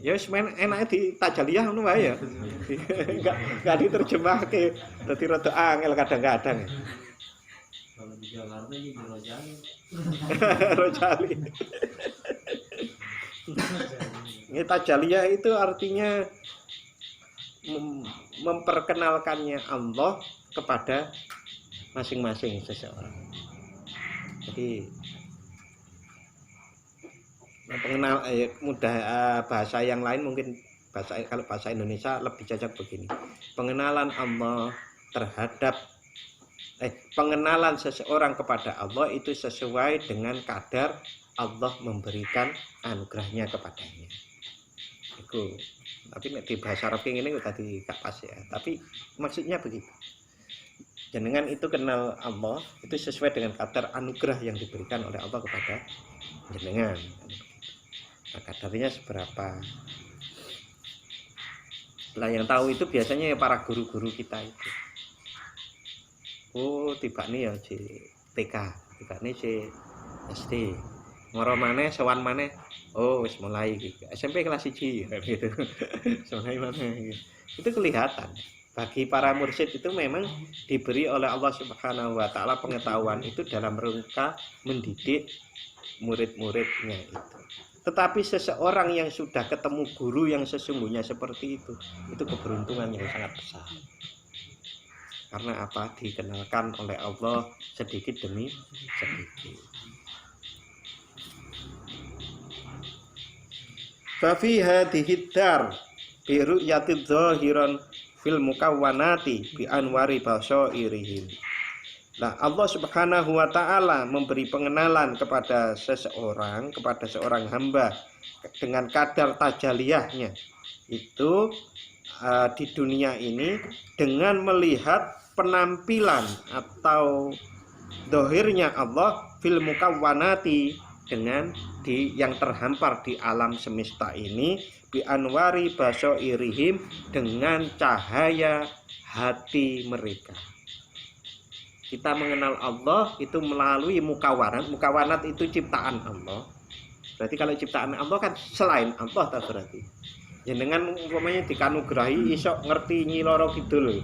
Ya wis enake di tajaliyah ngono wae ya. Enggak diterjemahke. Dadi rada angel kadang-kadang. Kalau di Jakarta ini di Rojali. Rojali. Ini tajaliyah itu artinya memperkenalkannya Allah kepada masing-masing seseorang. Jadi pengenal mudah bahasa yang lain mungkin kalau bahasa Indonesia lebih cocok begini. Pengenalan Allah terhadap pengenalan seseorang kepada Allah itu sesuai dengan kadar Allah memberikan anugerahnya kepadanya. Itu. Tapi di bahasa Arab ini tadi gak pas ya. Tapi maksudnya begitu. Jenengan itu kenal Allah itu sesuai dengan kadar anugerah yang diberikan oleh Allah kepada jenengan. Nah, kadarnya seberapa? Nah, yang tahu itu biasanya ya para guru-guru kita itu. Oh, tiba nih ya si TK, tiba nih si SD. Ngoro maneh, sowan maneh. Oh, wis mulai gitu. SMP kelas 1 gitu. Mulai maneh gitu. Itu kelihatan. Bagi para mursyid itu memang diberi oleh Allah Subhanahu wa taala pengetahuan itu dalam rangka mendidik murid-muridnya itu. Tetapi seseorang yang sudah ketemu guru yang sesungguhnya seperti itu keberuntungan yang sangat besar. Karena apa? Dikenalkan oleh Allah sedikit demi sedikit. fa fi hadhihi dar bi ru'yati dhahiran fil mukawwanati bi anwari basairihim. Nah, Allah Subhanahu wa taala memberi pengenalan kepada seseorang, kepada seorang hamba dengan kadar tajaliyahnya itu di dunia ini dengan melihat penampilan atau dohirnya Allah fil mukawwanati dengan yang terhampar di alam semesta ini bi anwari basairihim dengan cahaya hati mereka. Kita mengenal Allah itu melalui mukawanat. Mukawanat itu ciptaan Allah. Berarti kalau ciptaan Allah kan selain Allah tak berarti. Ya dengan umpamanya dikanugerahi iso ngerti Nyi Loro Kidul.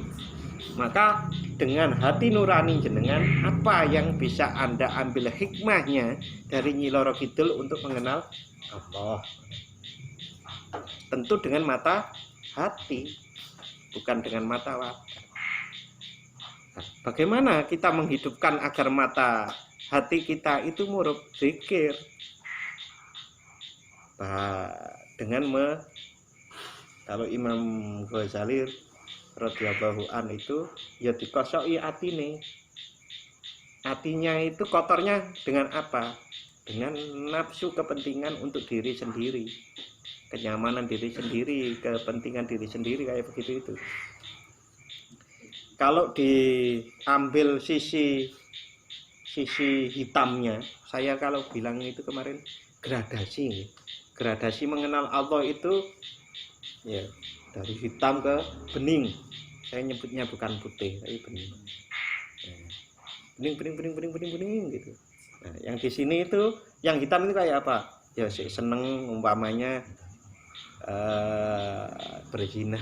Maka dengan hati nurani jenengan apa yang bisa Anda ambil hikmahnya dari Nyi Loro Kidul untuk mengenal Allah? Tentu dengan mata hati, bukan dengan mata wajah. Bagaimana kita menghidupkan agar mata hati kita itu murub zikir? Dengan kalau Imam Ghazali radhiyallahu an itu ya dikosoki atine. Hatinya itu kotornya dengan apa? Dengan nafsu kepentingan untuk diri sendiri. Kenyamanan diri sendiri, kepentingan diri sendiri kayak begitu itu. Kalau diambil sisi hitamnya, saya kalau bilang itu kemarin gradasi mengenal Allah itu ya dari hitam ke bening. Saya nyebutnya bukan putih tapi bening. Bening gitu. Nah, yang di sini itu yang hitam itu kayak apa? Ya seneng umpamanya berzina,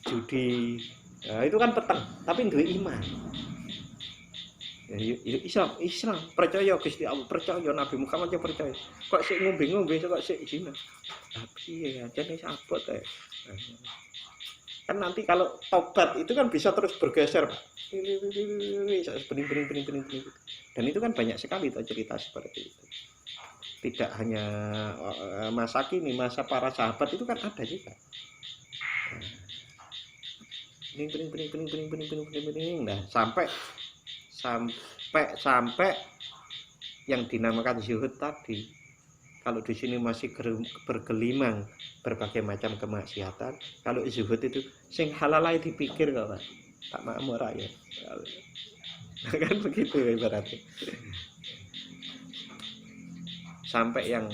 judi. Nah, itu kan peteng, tapi duwe iman. Ya, Islam percaya Gusti Allah, percaya Nabi Muhammad ya percaya. Kok sik ngombe-ngombe kok sik zina. Tapi ya jane sabot ya. Kan nanti kalau tobat itu kan bisa terus bergeser, Pak. Bening. Dan itu kan banyak sekali cerita seperti itu. Tidak hanya masa kini, masa para sahabat itu kan ada juga. Bening. Nah, sampai yang dinamakan zuhud tadi. Kalau di sini masih bergelimang berbagai macam kemaksiatan, kalau zuhud itu sing halalai dipikir kok, Pak. Tak makmur ya. Kan begitu ibaratnya. Sampai yang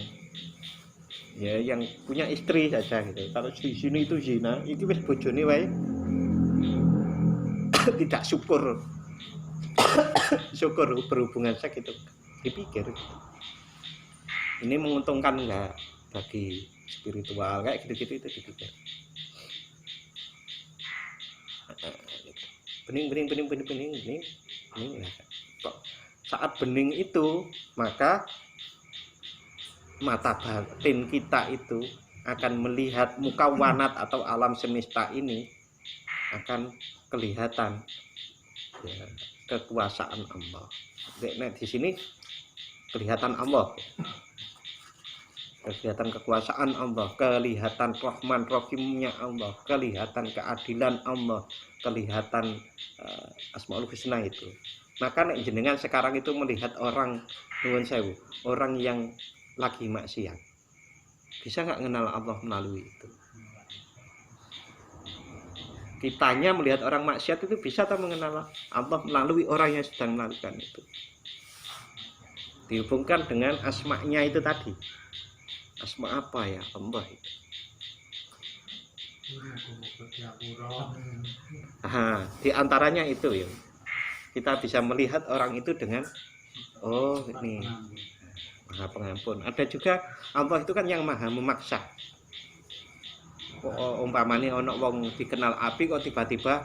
punya istri saja gitu. Kalau di sini itu zina, iki wis bojone wae tidak syukur berhubungan seks itu dipikir ini menguntungkan enggak bagi spiritual kayak gitu-gitu itu dipikir. Bening. Saat bening itu maka mata batin kita itu akan melihat mukawanat atau alam semesta ini akan kelihatan ya, kekuasaan Allah. Nah, di sini kelihatan Allah, kelihatan kekuasaan Allah, kelihatan Rahman Rahimnya Allah, kelihatan keadilan Allah, kelihatan Asmaul Husna itu. Maka nek jenengan sekarang itu melihat orang nuwun sewu, orang yang lagi maksiat, bisa nggak kenal Allah melalui itu? Kitanya melihat orang maksiat itu bisa tak mengenal Allah melalui orang yang sedang melakukan itu. Dihubungkan dengan asma'nya itu tadi. Asma apa ya Allah itu? Di antaranya itu ya. Kita bisa melihat orang itu dengan oh ini Maha Pengampun. Ada juga Allah itu kan yang Maha memaksa. Umpamanya ono wong dikenal api kok tiba-tiba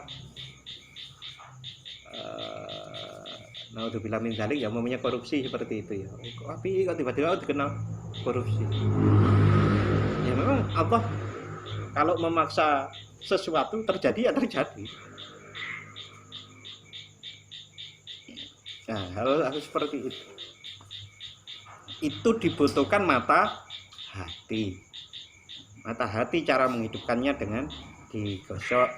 naudzubillah min dzalik ya namanya korupsi seperti itu ya. Api kok tiba-tiba dikenal korupsi. Ya memang Allah kalau memaksa sesuatu terjadi ya terjadi. Nah, harus seperti itu. Itu dibutuhkan mata hati. mata hati cara menghidupkannya dengan digosok.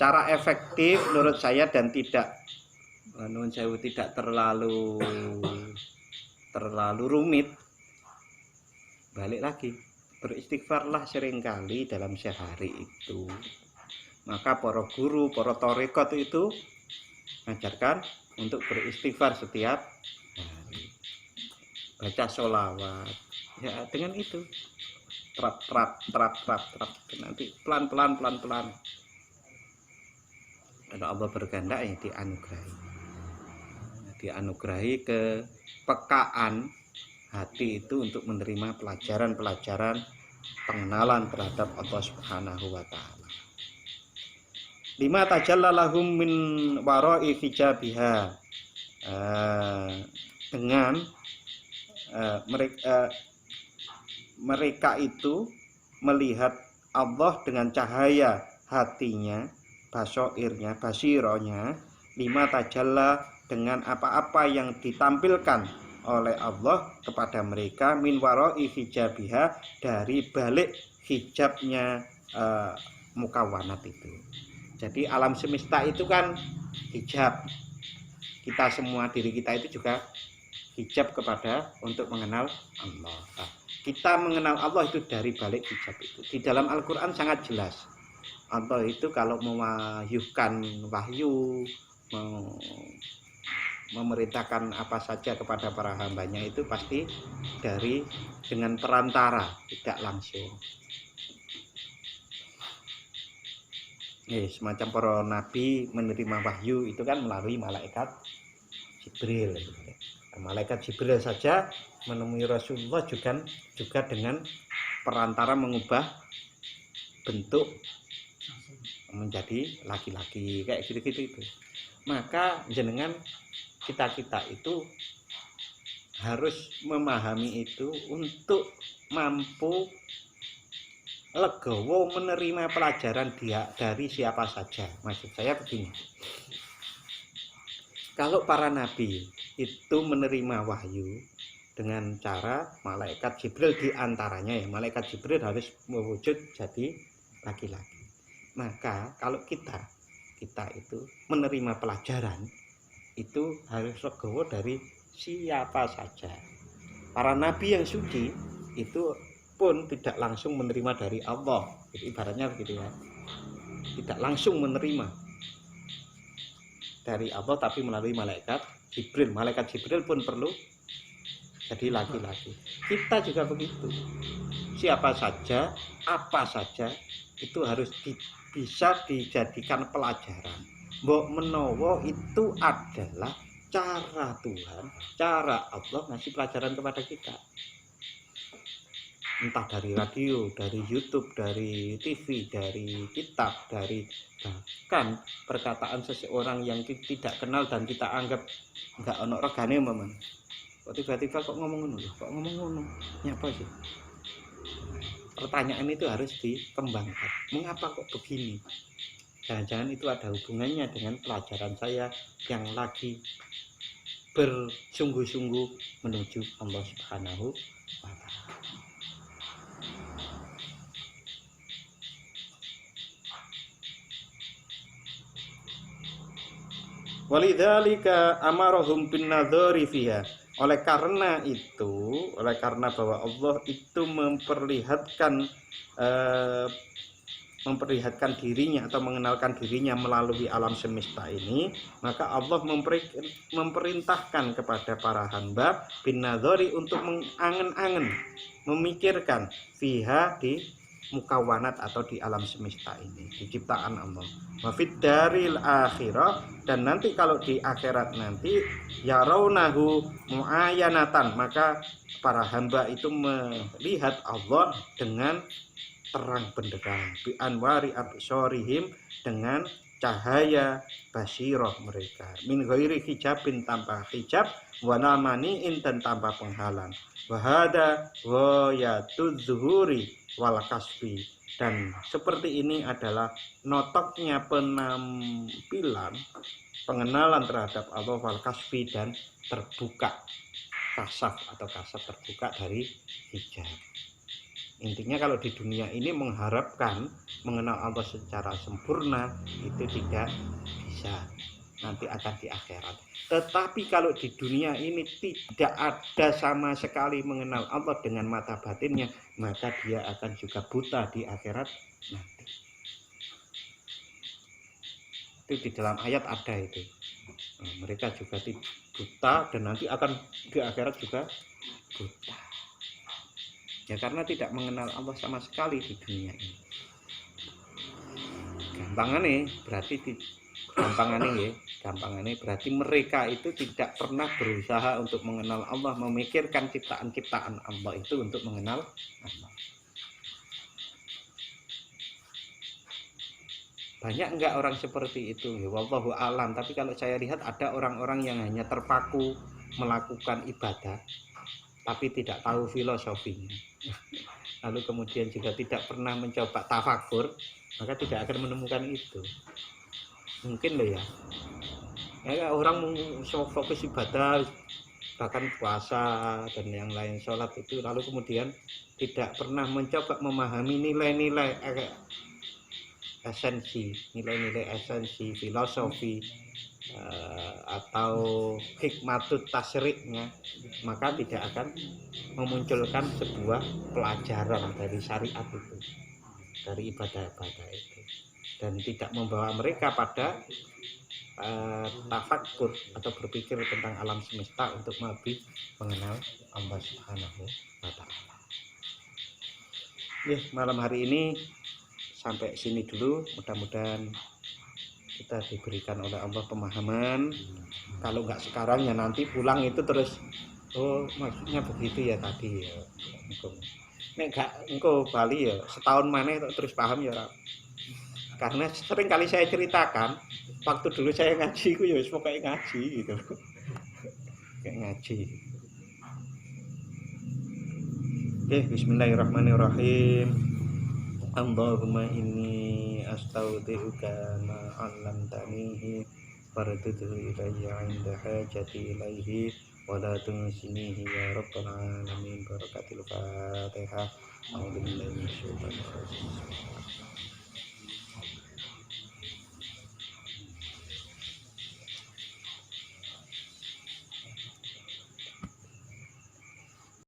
Cara efektif menurut saya dan tidak nuwun sewu tidak terlalu rumit. Balik lagi, beristighfarlah seringkali dalam sehari itu. Maka para guru, para tarekat itu mengajarkan untuk beristighfar setiap hari. Baca sholawat. Ya dengan itu. Trap. Nanti pelan-pelan. Kalau Allah berkehendak ya dianugerahi kepekaan hati itu untuk menerima pelajaran-pelajaran pengenalan terhadap Allah Subhanahu wa taala. 5 tajallalahum min wara'i hijabiha. Dengan mereka itu melihat Allah dengan cahaya hatinya, basironya. 5 tajalla dengan apa-apa yang ditampilkan oleh Allah kepada mereka min wara'i hijabiha, dari balik hijabnya mukawanat itu. Jadi alam semesta itu kan hijab. Kita semua, diri kita itu juga hijab kepada untuk mengenal Allah. Nah, kita mengenal Allah itu dari balik hijab itu. Di dalam Al-Quran sangat jelas. Allah itu kalau mewahyukan wahyu, memerintahkan apa saja kepada para hambanya itu pasti dengan perantara, tidak langsung. Semacam para nabi menerima wahyu itu kan melalui malaikat Jibril. Malaikat Jibril saja menemui Rasulullah juga dengan perantara mengubah bentuk menjadi laki-laki kayak gitu itu. Maka jenengan kita itu harus memahami itu untuk mampu legowo menerima pelajaran dari siapa saja. Maksud saya begini, kalau para nabi itu menerima wahyu dengan cara malaikat Jibril diantaranya, ya malaikat Jibril harus mewujud jadi laki-laki. Maka kalau kita itu menerima pelajaran itu harus legowo dari siapa saja. Para nabi yang suci itu pun tidak langsung menerima dari Allah. Jadi ibaratnya begitu ya. Tidak langsung menerima dari Allah tapi melalui malaikat Jibril. Malaikat Jibril pun perlu jadi laki-laki. Kita juga begitu. Siapa saja, apa saja itu harus bisa dijadikan pelajaran. Mbok menawa itu adalah cara Tuhan, cara Allah ngasih pelajaran kepada kita. Entah dari radio, dari YouTube, dari TV, dari kitab, dari bahkan perkataan seseorang yang tidak kenal dan kita anggap enggak ono regane umpamane. Kok tiba-tiba kok ngomong ngono? Nyapa sih? Pertanyaan itu harus dikembangkan. Mengapa kok begini? Jangan-jangan itu ada hubungannya dengan pelajaran saya yang lagi bersungguh-sungguh menuju Allah Subhanahu wa taala. Walidzalika amarahum bin nadhari fiha. Oleh karena bahwa Allah itu memperlihatkan dirinya atau mengenalkan dirinya melalui alam semesta ini, maka Allah memerintahkan kepada para hamba bin nadhari untuk mengangen-angen, memikirkan fiha di mukawanat atau di alam semesta ini, di ciptaan Allah. Wafid daril akhirah, dan nanti kalau di akhirat nanti yarawnahu muayyanatan, maka para hamba itu melihat Allah dengan terang benderang, bi anwari absorihim, dengan cahaya basirah mereka, min ghairi hijabin, tanpa hijab, wa namaniin, dan tanpa penghalang. Wahada ghayatul zuhuri wal kasfi, dan seperti ini adalah notoknya penampilan pengenalan terhadap Allah wal kasfi, dan terbuka kasaf terbuka dari hijab. Intinya kalau di dunia ini mengharapkan mengenal Allah secara sempurna itu tidak bisa, nanti akan di akhirat. Tetapi kalau di dunia ini tidak ada sama sekali mengenal Allah dengan mata batinnya, maka dia akan juga buta di akhirat nanti. Itu di dalam ayat ada itu. Nah, mereka juga buta dan nanti akan di akhirat juga buta. Ya karena tidak mengenal Allah sama sekali di dunia ini. Gampangannya berarti mereka itu tidak pernah berusaha untuk mengenal Allah, memikirkan ciptaan-ciptaan Allah itu untuk mengenal Allah. Banyak enggak orang seperti itu? Ya wallahu alam. Tapi kalau saya lihat ada orang-orang yang hanya terpaku melakukan ibadah tapi tidak tahu filosofinya. Lalu kemudian juga tidak pernah mencoba tafakur, maka tidak akan menemukan itu. Mungkin loh ya. Ya orang fokus ibadah, bahkan puasa dan yang lain, sholat itu, lalu kemudian tidak pernah mencoba memahami nilai-nilai esensi filosofi atau hikmatut tasyriknya, maka tidak akan memunculkan sebuah pelajaran dari syariat itu, dari ibadah-ibadah itu, dan tidak membawa mereka pada tafakur atau berpikir tentang alam semesta untuk lebih mengenal Allah Subhanahu wa Ta'ala. Malam hari ini sampai sini dulu, mudah-mudahan kita diberikan oleh Allah pemahaman. Kalau nggak sekarang ya nanti pulang itu terus, oh maksudnya begitu ya tadi ya. Nek gak engko Bali ya setahun mana terus paham ya. Karena sering kali saya ceritakan waktu dulu saya ngaji ku ya wis pokoke ngaji gitu. Kayak ngaji. Bismillahirrahmanirrahim. Allahumma inni astaudi'uka ma 'allamtanihi farduhu ilayya 'inda hajati ilaihi wa la tunsinihi ya rabbal alamin. Barakatil Fatihah. A'udzu billahi minasyaitonir rajim.